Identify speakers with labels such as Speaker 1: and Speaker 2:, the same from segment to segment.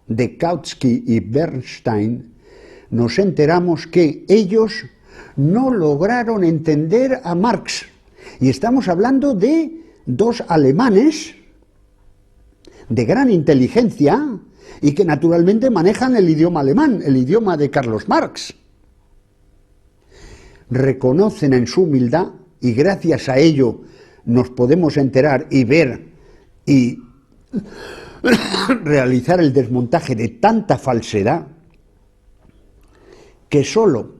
Speaker 1: de Kautsky y Bernstein, nos enteramos que ellos no lograron entender a Marx. Y estamos hablando de dos alemanes de gran inteligencia y que naturalmente manejan el idioma alemán, el idioma de Carlos Marx. Reconocen en su humildad y gracias a ello nos podemos enterar y ver y realizar el desmontaje de tanta falsedad que solo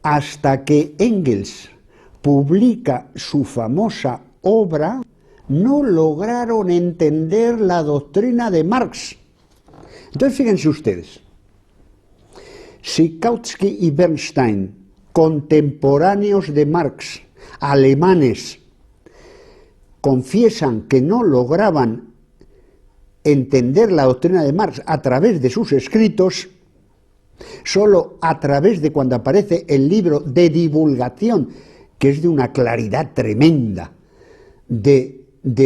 Speaker 1: hasta que Engels publica su famosa obra no lograron entender la doctrina de Marx. Entonces fíjense ustedes, si Kautsky y Bernstein, contemporáneos de Marx, alemanes, confiesan que no lograban entender la doctrina de Marx a través de sus escritos, solo a través de cuando aparece el libro de divulgación, que es de una claridad tremenda, de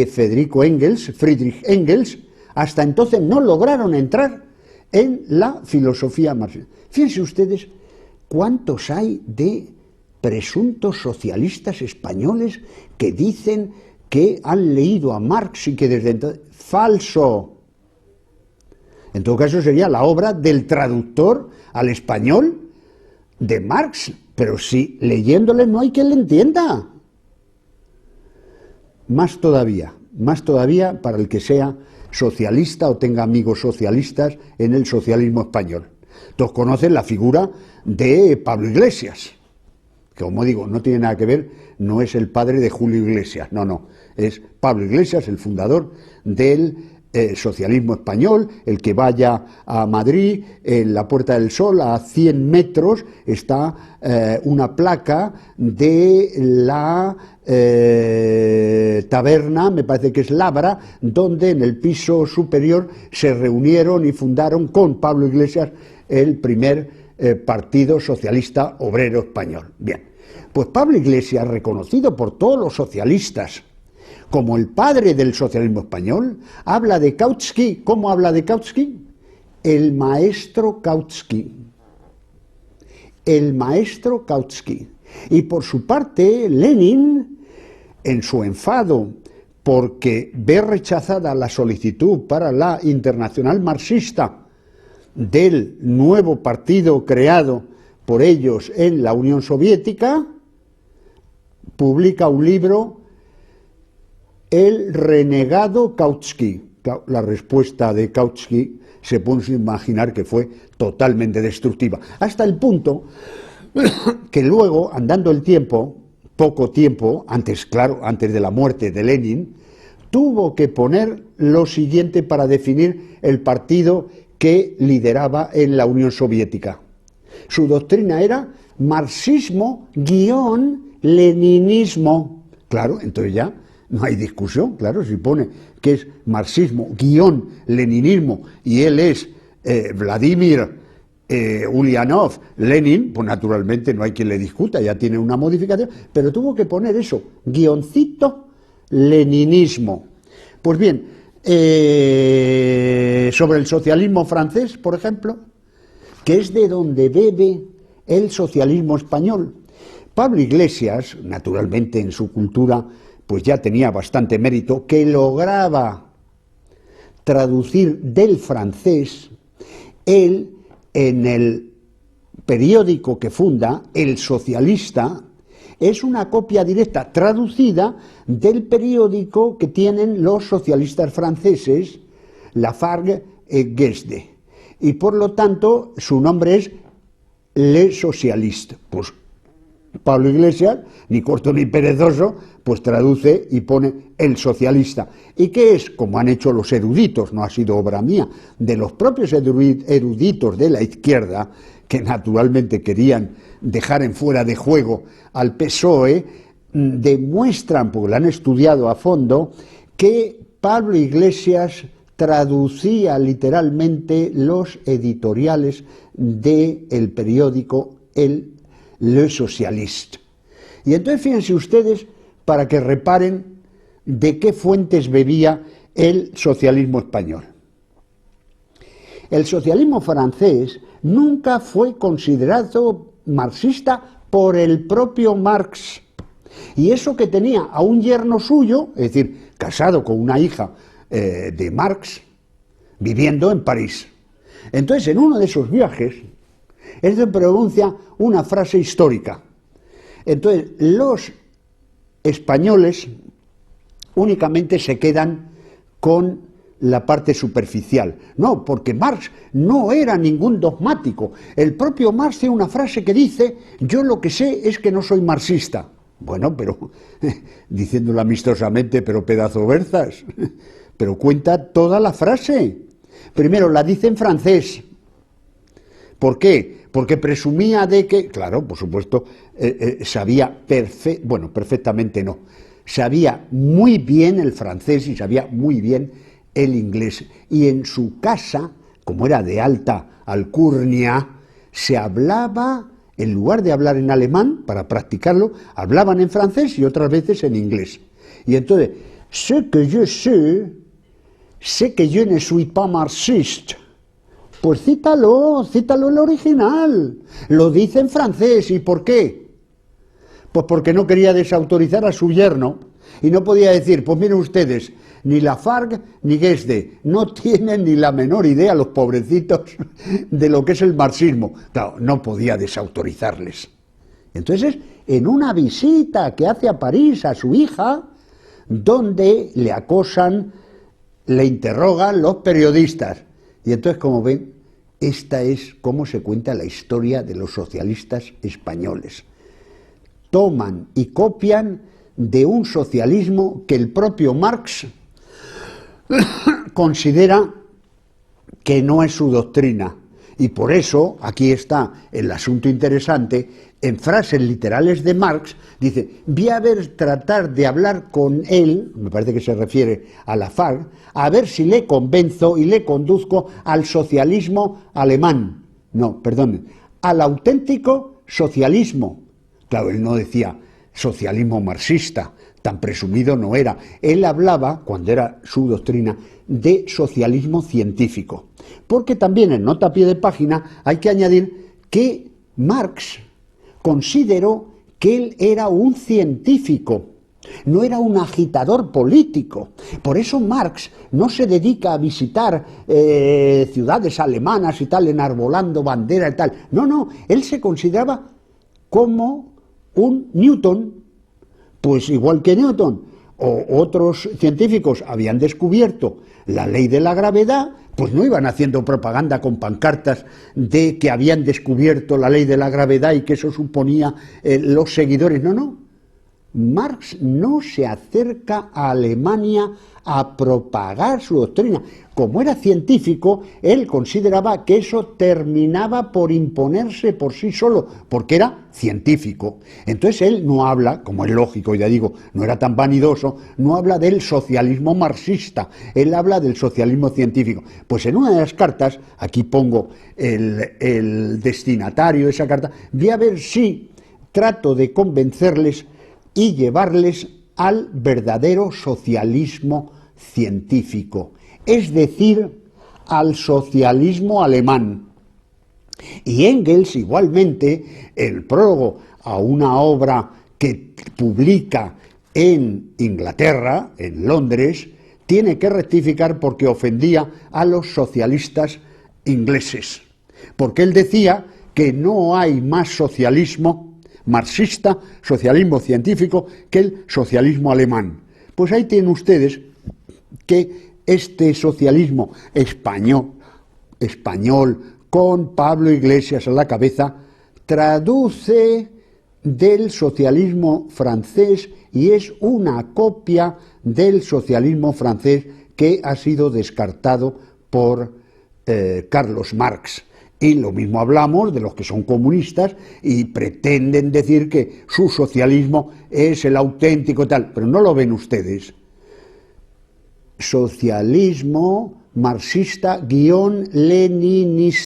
Speaker 1: Friedrich Engels, hasta entonces no lograron entrar en la filosofía marxista. Fíjense ustedes cuántos hay de presuntos socialistas españoles que dicen que han leído a Marx y que desde entonces... ¡Falso! En todo caso sería la obra del traductor al español de Marx, pero si leyéndole no hay quien le entienda. Más todavía para el que sea socialista o tenga amigos socialistas en el socialismo español. Todos conocen la figura de Pablo Iglesias, que como digo, no tiene nada que ver, no es el padre de Julio Iglesias, no, es Pablo Iglesias, el fundador del socialismo español. El que vaya a Madrid, en la Puerta del Sol, a 100 metros, está una placa de la taberna, me parece que es Labra, donde en el piso superior se reunieron y fundaron con Pablo Iglesias el primer Partido Socialista Obrero Español. Bien, pues Pablo Iglesias, reconocido por todos los socialistas como el padre del socialismo español, habla de Kautsky. ¿Cómo habla de Kautsky? El maestro Kautsky. El maestro Kautsky. Y por su parte, Lenin, en su enfado porque ve rechazada la solicitud para la Internacional Marxista del nuevo partido creado por ellos en la Unión Soviética, publica un libro, El renegado Kautsky. La respuesta de Kautsky se puede imaginar que fue totalmente destructiva, hasta el punto que luego, andando el tiempo, poco tiempo, antes de la muerte de Lenin, tuvo que poner lo siguiente para definir el partido que lideraba en la Unión Soviética. Su doctrina era marxismo-leninismo. Claro, entonces ya no hay discusión, claro, si pone que es marxismo-leninismo y él es Vladimir Ulyanov, Lenin, pues naturalmente no hay quien le discuta, ya tiene una modificación, pero tuvo que poner eso, guioncito, leninismo. Pues bien, sobre el socialismo francés, por ejemplo, que es de donde bebe el socialismo español. Pablo Iglesias, naturalmente en su cultura, pues ya tenía bastante mérito, que lograba traducir del francés. Él, en el periódico que funda, El Socialista, es una copia directa traducida del periódico que tienen los socialistas franceses, Lafargue et Guesde, y por lo tanto su nombre es Le Socialiste. Pues Pablo Iglesias, ni corto ni perezoso, pues traduce y pone El Socialista. ¿Y qué es? Como han hecho los eruditos, no ha sido obra mía, de los propios eruditos de la izquierda, que naturalmente querían dejar en fuera de juego al PSOE, demuestran, porque lo han estudiado a fondo, que Pablo Iglesias traducía literalmente los editoriales del periódico Le Socialiste. Y entonces fíjense ustedes, para que reparen de qué fuentes bebía el socialismo español. el socialismo francés nunca fue considerado marxista por el propio Marx. Y eso que tenía a un yerno suyo, es decir, casado con una hija de Marx, viviendo en París. Entonces, en uno de esos viajes, él se pronuncia una frase histórica. Entonces, los españoles únicamente se quedan con la parte superficial. No, porque Marx no era ningún dogmático. El propio Marx tiene una frase que dice: yo lo que sé es que no soy marxista. Bueno, pero, diciéndolo amistosamente, pero pedazo berzas, pero cuenta toda la frase. Primero, la dice en francés. ¿Por qué? Porque presumía de que, claro, por supuesto, sabía perfectamente no, sabía muy bien el francés y sabía muy bien el inglés. Y en su casa, como era de alta alcurnia, se hablaba, en lugar de hablar en alemán, para practicarlo, hablaban en francés y otras veces en inglés. Y entonces, ce que je sais, c'est que je ne suis pas marxiste. Pues cítalo el original. Lo dice en francés. ¿Y por qué? Pues porque no quería desautorizar a su yerno y no podía decir: pues miren ustedes, ni Lafargue ni Guesde no tienen ni la menor idea, los pobrecitos, de lo que es el marxismo. Claro, no podía desautorizarles. Entonces, en una visita que hace a París a su hija, donde le acosan, le interrogan los periodistas. Y entonces, como ven, esta es cómo se cuenta la historia de los socialistas españoles. Toman y copian de un socialismo que el propio Marx considera que no es su doctrina. Y por eso, aquí está el asunto interesante, en frases literales de Marx, dice: voy a tratar de hablar con él, me parece que se refiere a Lafargue, a ver si le convenzo y le conduzco al socialismo alemán. No, perdón, al auténtico socialismo. Claro, él no decía socialismo marxista, tan presumido no era. Él hablaba, cuando era su doctrina, de socialismo científico. Porque también en nota a pie de página hay que añadir que Marx consideró que él era un científico, no era un agitador político. Por eso Marx no se dedica a visitar ciudades alemanas y tal, enarbolando bandera y tal. No, él se consideraba como un Newton, pues igual que Newton o otros científicos habían descubierto la ley de la gravedad, pues no iban haciendo propaganda con pancartas de que habían descubierto la ley de la gravedad y que eso suponía los seguidores. No. Marx no se acerca a Alemania a propagar su doctrina. Como era científico, él consideraba que eso terminaba por imponerse por sí solo, porque era científico. Entonces él no habla, como es lógico, ya digo, no era tan vanidoso, no habla del socialismo marxista, él habla del socialismo científico. Pues en una de las cartas, aquí pongo el destinatario de esa carta, voy a ver si trato de convencerles y llevarles al verdadero socialismo científico, es decir, al socialismo alemán. Y Engels, igualmente, el prólogo a una obra que publica en Inglaterra, en Londres, tiene que rectificar porque ofendía a los socialistas ingleses, porque él decía que no hay más socialismo marxista, socialismo científico, que el socialismo alemán. Pues ahí tienen ustedes que este socialismo español con Pablo Iglesias a la cabeza, traduce del socialismo francés y es una copia del socialismo francés que ha sido descartado por Carlos Marx. Y lo mismo hablamos de los que son comunistas y pretenden decir que su socialismo es el auténtico tal, pero no lo ven ustedes. Socialismo marxista-leninista.